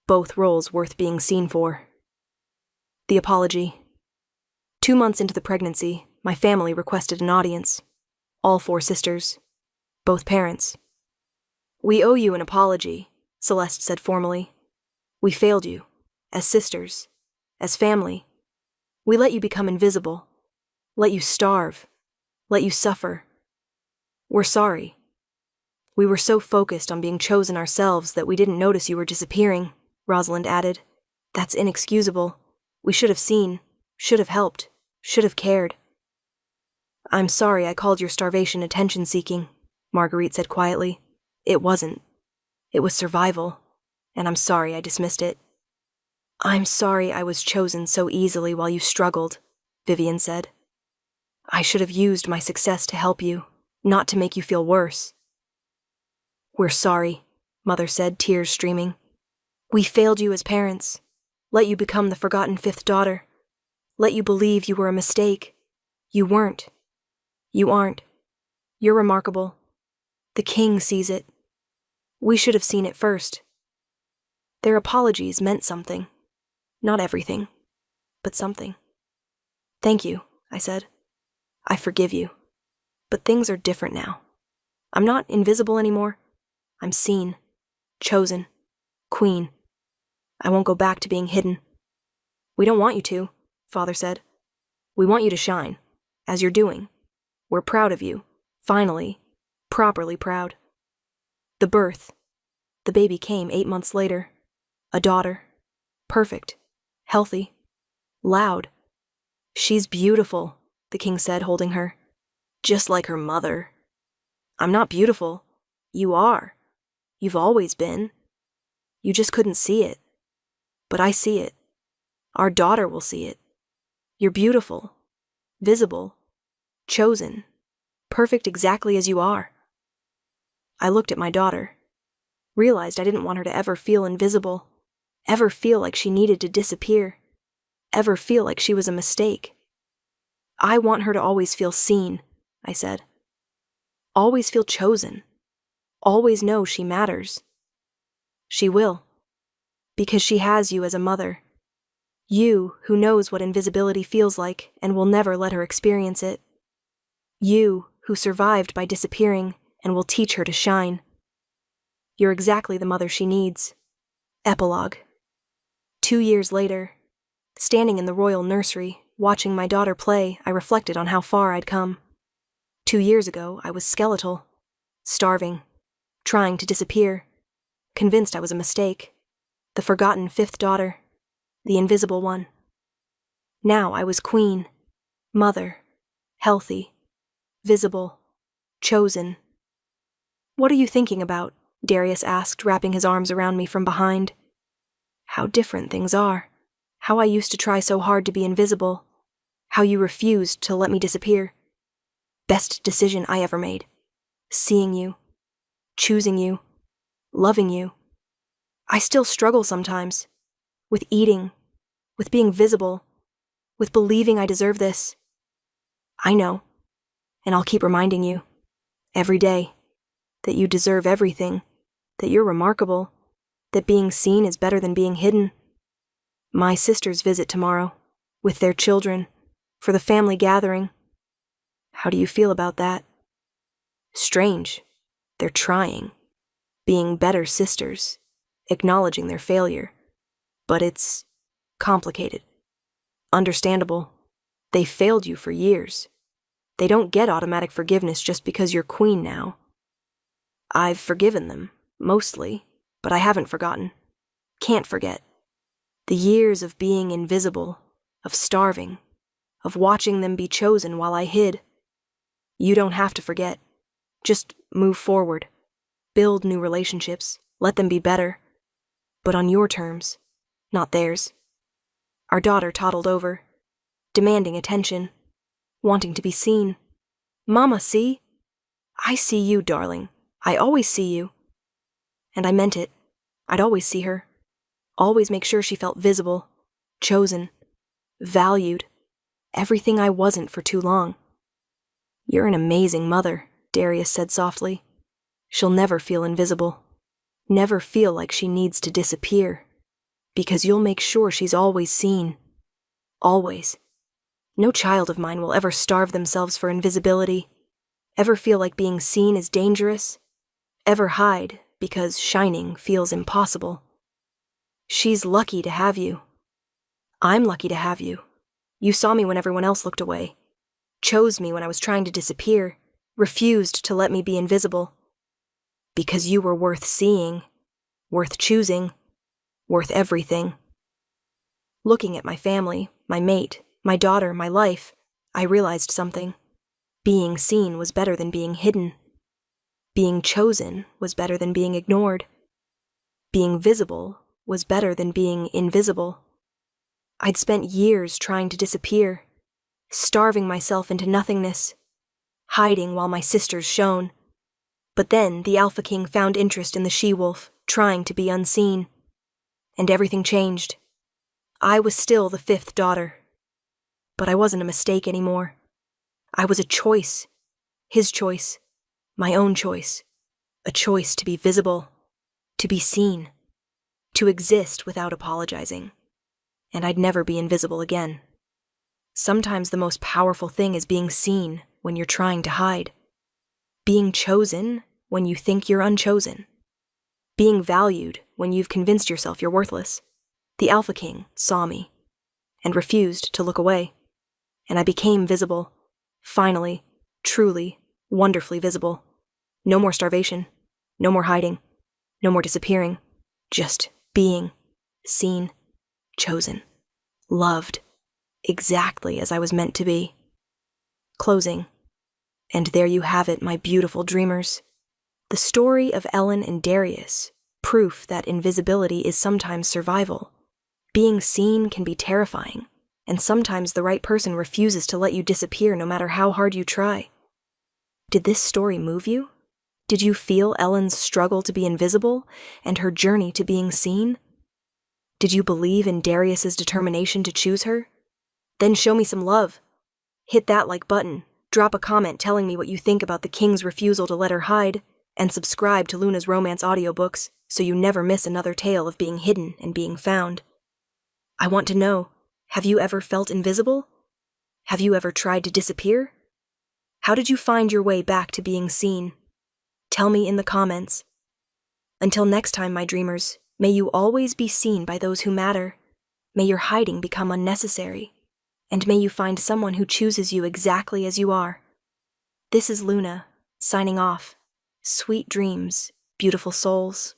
Both roles worth being seen for. The apology. 2 months into the pregnancy, my family requested an audience. All 4 sisters. Both parents. We owe you an apology, Celeste said formally. We failed you, as sisters, as family. We let you become invisible, let you starve, let you suffer. We're sorry. We were so focused on being chosen ourselves that we didn't notice you were disappearing, Rosalind added. That's inexcusable. We should have seen, should have helped, should have cared. I'm sorry I called your starvation attention-seeking, Marguerite said quietly. It wasn't. It was survival, and I'm sorry I dismissed it. I'm sorry I was chosen so easily while you struggled, Vivian said. I should have used my success to help you, not to make you feel worse. We're sorry, Mother said, tears streaming. We failed you as parents, let you become the forgotten fifth daughter, let you believe you were a mistake. You weren't. You aren't. You're remarkable. The king sees it. We should have seen it first. Their apologies meant something. Not everything, but something. Thank you, I said. I forgive you. But things are different now. I'm not invisible anymore. I'm seen, chosen, queen. I won't go back to being hidden. We don't want you to, Father said. We want you to shine, as you're doing. We're proud of you, finally, properly proud. The birth. The baby came 8 months later. A daughter. Perfect. Healthy. Loud. She's beautiful, the king said, holding her. Just like her mother. I'm not beautiful. You are. You've always been. You just couldn't see it. But I see it. Our daughter will see it. You're beautiful. Visible. Chosen. Perfect exactly as you are. I looked at my daughter. Realized I didn't want her to ever feel invisible. Ever feel like she needed to disappear. Ever feel like she was a mistake. I want her to always feel seen, I said. Always feel chosen. Always know she matters. She will. Because she has you as a mother. You who knows what invisibility feels like and will never let her experience it. You who survived by disappearing and will teach her to shine. You're exactly the mother she needs. Epilogue. 2 years later, standing in the royal nursery, watching my daughter play, I reflected on how far I'd come. 2 years ago, I was skeletal, starving, trying to disappear, convinced I was a mistake, the forgotten fifth daughter, the invisible one. Now I was queen, mother, healthy, visible, chosen. What are you thinking about? Darius asked, wrapping his arms around me from behind. How different things are. How I used to try so hard to be invisible. How you refused to let me disappear. Best decision I ever made. Seeing you. Choosing you. Loving you. I still struggle sometimes. With eating. With being visible. With believing I deserve this. I know. And I'll keep reminding you. Every day. That you deserve everything. That you're remarkable. That being seen is better than being hidden. My sisters visit tomorrow. With their children. For the family gathering. How do you feel about that? Strange. They're trying. Being better sisters. Acknowledging their failure. But it's complicated. Understandable. They failed you for years. They don't get automatic forgiveness just because you're queen now. I've forgiven them, mostly, but I haven't forgotten. Can't forget. The years of being invisible, of starving, of watching them be chosen while I hid. You don't have to forget. Just move forward. Build new relationships. Let them be better. But on your terms, not theirs. Our daughter toddled over, demanding attention, wanting to be seen. Mama, see? I see you, darling. I always see you. And I meant it. I'd always see her. Always make sure she felt visible, chosen, valued, everything I wasn't for too long. You're an amazing mother, Darius said softly. She'll never feel invisible. Never feel like she needs to disappear. Because you'll make sure she's always seen. Always. No child of mine will ever starve themselves for invisibility. Ever feel like being seen is dangerous. Ever hide because shining feels impossible. She's lucky to have you. I'm lucky to have you. You saw me when everyone else looked away, chose me when I was trying to disappear, refused to let me be invisible. Because you were worth seeing, worth choosing, worth everything. Looking at my family, my mate, my daughter, my life, I realized something. Being seen was better than being hidden. Being chosen was better than being ignored. Being visible was better than being invisible. I'd spent years trying to disappear, starving myself into nothingness, hiding while my sisters shone. But then the Alpha King found interest in the she-wolf, trying to be unseen. And everything changed. I was still the fifth daughter. But I wasn't a mistake anymore. I was a choice. His choice. My own choice. A choice to be visible. To be seen. To exist without apologizing. And I'd never be invisible again. Sometimes the most powerful thing is being seen when you're trying to hide. Being chosen when you think you're unchosen. Being valued when you've convinced yourself you're worthless. The Alpha King saw me and refused to look away. And I became visible. Finally, truly, wonderfully visible. No more starvation. No more hiding. No more disappearing. Just being seen, chosen, loved, exactly as I was meant to be. Closing. And there you have it, my beautiful dreamers. The story of Ellen and Darius, proof that invisibility is sometimes survival. Being seen can be terrifying, and sometimes the right person refuses to let you disappear no matter how hard you try. Did this story move you? Did you feel Ellen's struggle to be invisible and her journey to being seen? Did you believe in Darius's determination to choose her? Then show me some love. Hit that like button, drop a comment telling me what you think about the King's refusal to let her hide, and subscribe to Luna's Romance audiobooks so you never miss another tale of being hidden and being found. I want to know, have you ever felt invisible? Have you ever tried to disappear? How did you find your way back to being seen? Tell me in the comments. Until next time, my dreamers, may you always be seen by those who matter. May your hiding become unnecessary. And may you find someone who chooses you exactly as you are. This is Luna, signing off. Sweet dreams, beautiful souls.